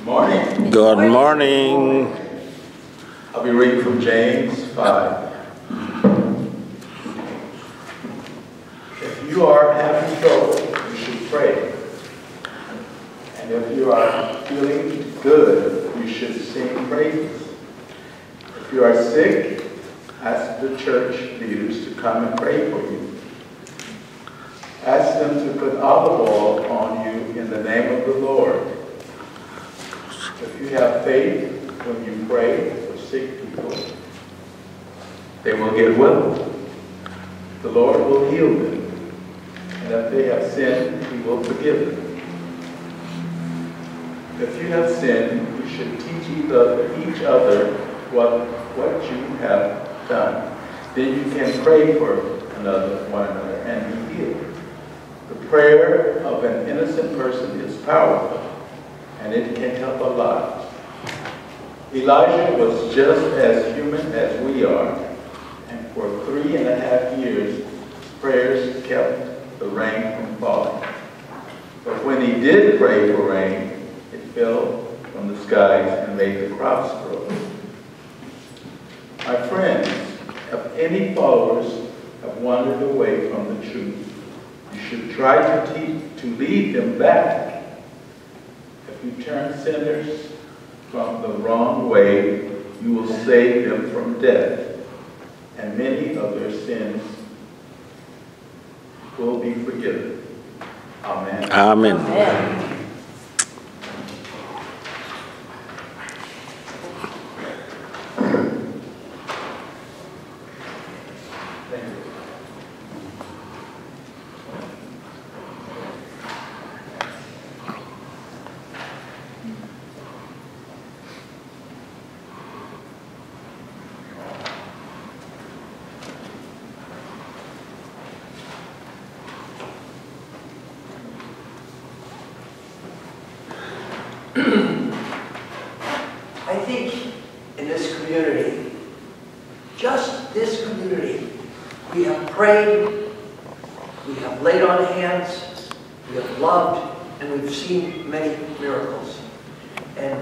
Morning. Good morning. I'll be reading from James 5. If you are having trouble, you should pray. And if you are feeling good, you should sing praises. If you are sick, ask the church leaders to come and pray for you. Ask them to put olive oil on you in the name of the Lord. If you have faith when you pray for sick people, they will get well. The Lord will heal them. And if they have sinned, He will forgive them. If you have sinned, you should teach each other what you have done. Then you can pray for one another and be healed. The prayer of an innocent person is powerful, and it can help a lot. Elijah was just as human as we are, and for 3.5 years, his prayers kept the rain from falling. But when he did pray for rain, it fell from the skies and made the crops grow. My friends, if any followers have wandered away from the truth, you should try to lead them back. If you turn sinners from the wrong way, you will save them from death, and many of their sins will be forgiven. Amen. Amen. Amen. I think in this community, just this community, we have prayed, we have laid on hands, we have loved, and we've seen many miracles. And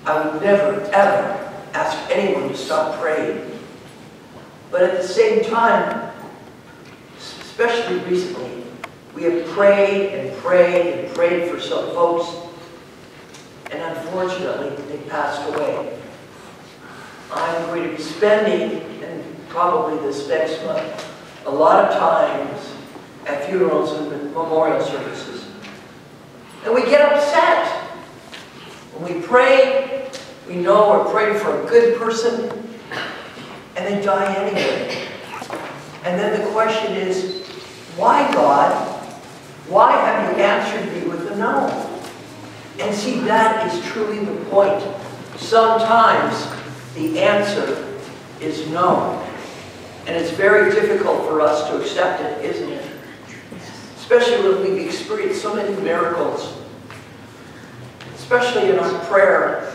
I would never, ever ask anyone to stop praying. But at the same time, especially recently, we have prayed and prayed and prayed for some folks, and unfortunately, they passed away. I'm going to be spending, and probably this next month, a lot of times at funerals and memorial services. And we get upset. When we pray, we know we're praying for a good person, and they die anyway. And then the question is, why, God? Why have you answered me with a no? And see, that is truly the point. Sometimes the answer is no. And it's very difficult for us to accept it, isn't it? Especially when we've experienced so many miracles. Especially in our prayer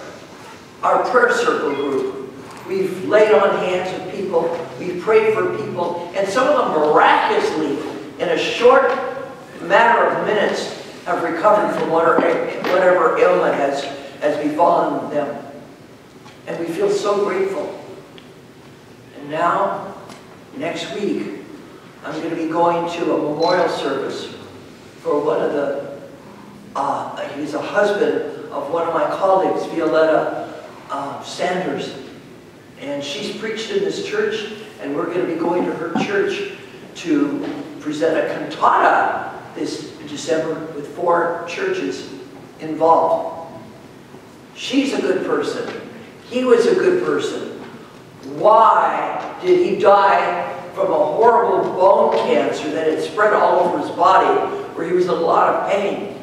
circle group. We've laid on hands with people, we've prayed for people, and some of them miraculously, in a short matter of minutes, have recovered from whatever ailment has befallen them. And we feel so grateful. And now, next week, I'm going to be going to a memorial service for one of the, he's a husband of one of my colleagues, Violetta Sanders. And she's preached in this church, and we're going to be going to her church to present a cantata this December with 4 churches involved. She's a good person. He was a good person. Why did he die from a horrible bone cancer that had spread all over his body, where he was in a lot of pain?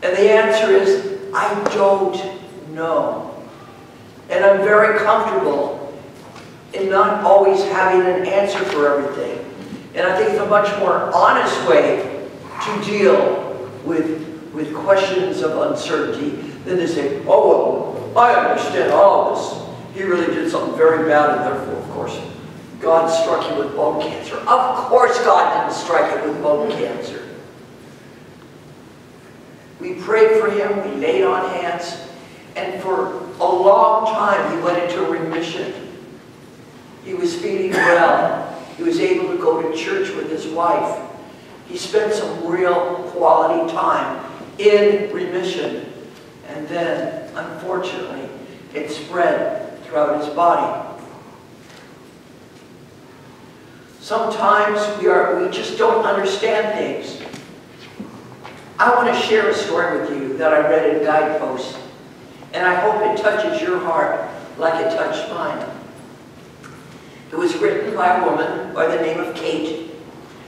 And the answer is, I don't know. And I'm very comfortable in not always having an answer for everything. And I think it's a much more honest way to deal with questions of uncertainty than to say, oh, well, I understand all this. He really did something very bad, and therefore, of course, God struck him with bone cancer. Of course God didn't strike him with bone cancer. We prayed for him, we laid on hands, And for a long time, he went into remission. He was feeling well. He was able to go to church with his wife. He spent some real quality time in remission. And then, unfortunately, it spread throughout his body. Sometimes we just don't understand things. I want to share a story with you that I read in Guideposts, and I hope it touches your heart like it touched mine. It was written by a woman by the name of Kate.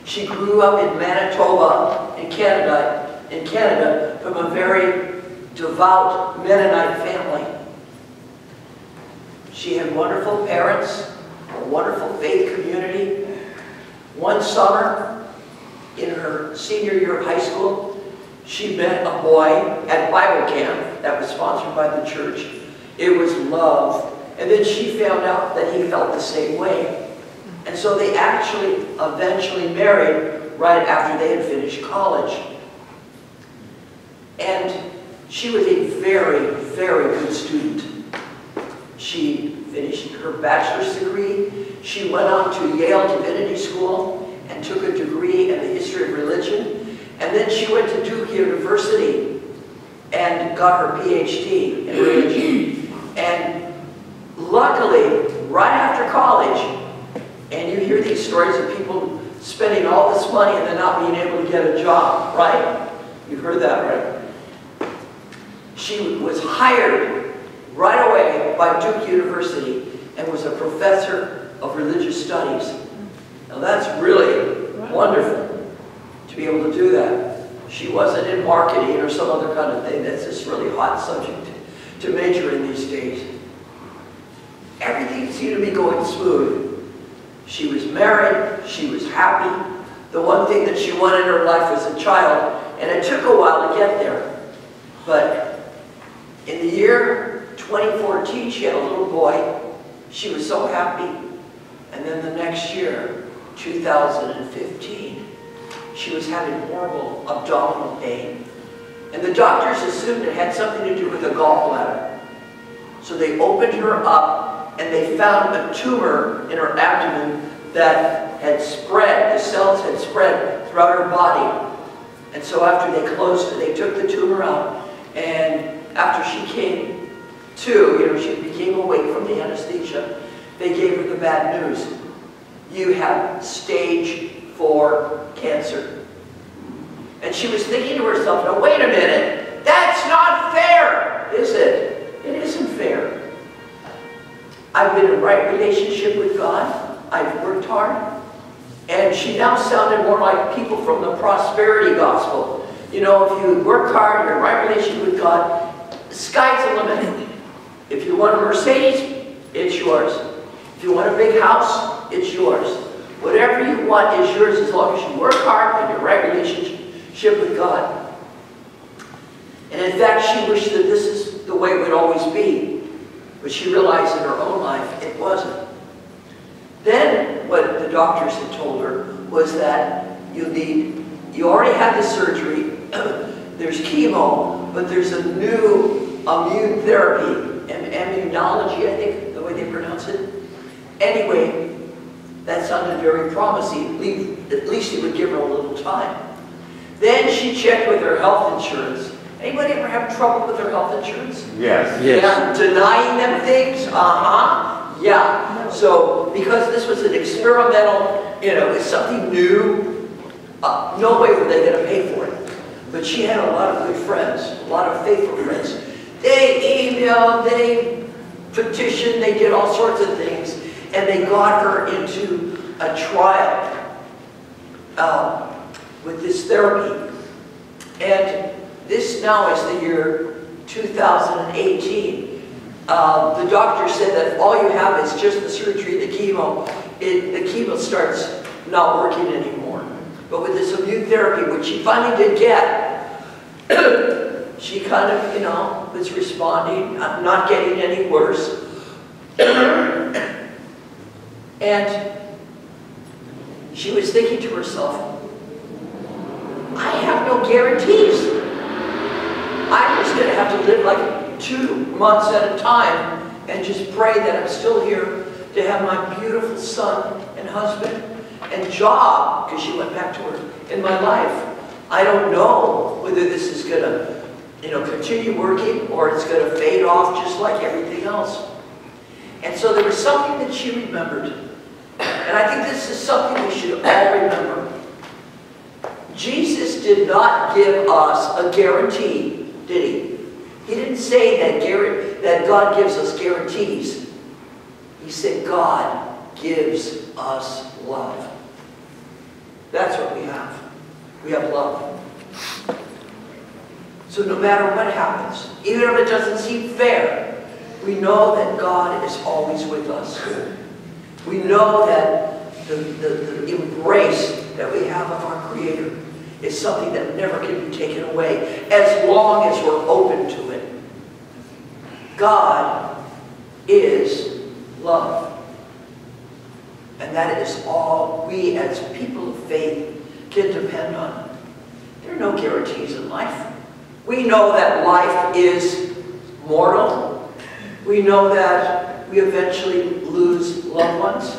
She grew up in Manitoba, in Canada, from a very devout Mennonite family. She had wonderful parents, a wonderful faith community. One summer, in her senior year of high school, she met a boy at Bible camp that was sponsored by the church. It was love. And then she found out that he felt the same way. And so they actually eventually married right after they had finished college. And she was a very, very good student. She finished her bachelor's degree. She went on to Yale Divinity School and took a degree in the history of religion. And then she went to Duke University and got her PhD in religion. And luckily, right after college, and you hear these stories of people spending all this money and then not being able to get a job, right? You've heard that, right? She was hired right away by Duke University and was a professor of religious studies. Now that's really wonderful to be able to do that. She wasn't in marketing or some other kind of thing. That's this really hot subject to major in these days. Everything seemed to be going smooth. She was married, she was happy. The one thing that she wanted in her life was a child, and it took a while to get there. But in the year 2014, she had a little boy. She was so happy. And then the next year, 2015, she was having horrible abdominal pain. And the doctors assumed it had something to do with the gallbladder. So they opened her up and they found a tumor in her abdomen that had spread, the cells had spread throughout her body. And so after they closed it, they took the tumor out, and after she came to, she became awake from the anesthesia, they gave her the bad news. You have stage 4 cancer. And she was thinking to herself, now wait a minute, that's not fair, is it? It isn't fair. I've been in right relationship with God. I've worked hard. And she now sounded more like people from the prosperity gospel. You know, if you work hard, you're in right relationship with God, the sky's the limit. If you want a Mercedes, it's yours. If you want a big house, it's yours. Whatever you want is yours as long as you work hard and you're in right relationship with God. And in fact, she wished that this is the way it would always be. But she realized in her own life it wasn't. Then what the doctors had told her was that you already had the surgery, there's chemo, but there's a new immune therapy, immunology, I think, the way they pronounce it. Anyway, that sounded very promising. At least it would give her a little time. Then she checked with her health insurance. Anybody ever have trouble with their health insurance? Yes. Yeah, denying them things? Yeah. So, because this was an experimental, it's something new, no way were they going to pay for it. But she had a lot of good friends, a lot of faithful friends. They emailed, they petitioned, they did all sorts of things, and they got her into a trial with this therapy. And this now is the year 2018. The doctor said that all you have is just the surgery, the chemo. The chemo starts not working anymore. But with this immune therapy, which she finally did get, she kind of, was responding, not getting any worse. And she was thinking to herself, I have no guarantees. I'm just going to have to live like 2 months at a time and just pray that I'm still here to have my beautiful son and husband and job, because she went back to work, in my life. I don't know whether this is going to, continue working or it's going to fade off just like everything else. And so there was something that she remembered. And I think this is something we should all remember. Jesus did not give us a guarantee, did he? He didn't say that God gives us guarantees. He said God gives us love. That's what we have. We have love. So no matter what happens, even if it doesn't seem fair, we know that God is always with us. We know that the embrace that we have of our Creator is something that never can be taken away as long as we're open to it. God is love. And that is all we as people of faith can depend on. There are no guarantees in life. We know that life is mortal. We know that we eventually lose loved ones.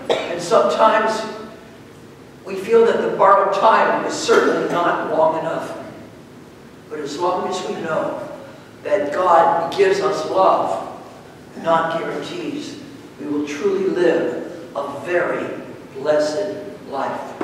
And sometimes we feel that the borrowed time is certainly not long enough. But as long as we know that God gives us love, not guarantees, we will truly live a very blessed life.